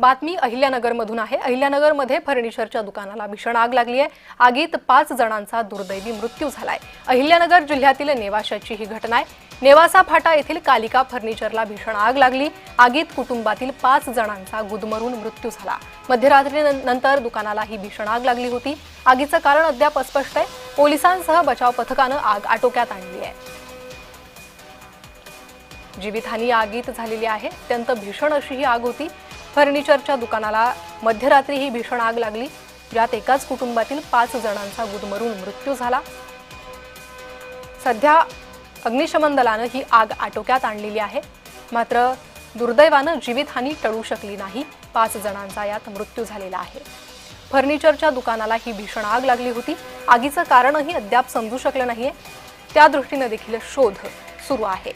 बातमी अहिल्यानगरमधून आहे। अहिल्यानगरमध्ये फर्निचरच्या दुकानाला भीषण आग लागली आहे। आगीत 5 जणांचा दुर्दैवी मृत्यू झालाय। अहिल्यानगर जिल्ह्यातील नेवाशाची ही घटना आहे। नेवासा फाटा येथील कालिका फर्निचरला भीषण आग लागली। आगीत कुटुंबातील 5 जणांचा गुदमरून मृत्यू झाला। मध्यरात्रीनंतर दुकानाला ही भीषण आग लागली होती। आगीचं कारण अद्याप अस्पष्ट आहे। पोलिसांसह बचाव पथकाने आग आटोक्यात आणली आहे। जीवितहानी आगीत झालेली आहे। अत्यंत भीषण अशी ही आग होती। फर्निचरच्या दुकानाला मध्यरात्री ही भीषण आग लागली, ज्यात एकाच कुटुंबातील 5 जणांचा गुदमरून मृत्यू झाला। सध्या अग्निशमन दलाने ही आग आटोक्यात आणलेली आहे। मात्र दुर्दैवाने जीवितहानी टळू शकली नाही। 5 जणांचा यात मृत्यू झालेला आहे। फर्निचरच्या दुकानाला ही भीषण आग लागली होती। आगीचं कारणही अद्याप समजू शकलं नाहीये। त्या दृष्टीने देखील शोध सुरू आहे।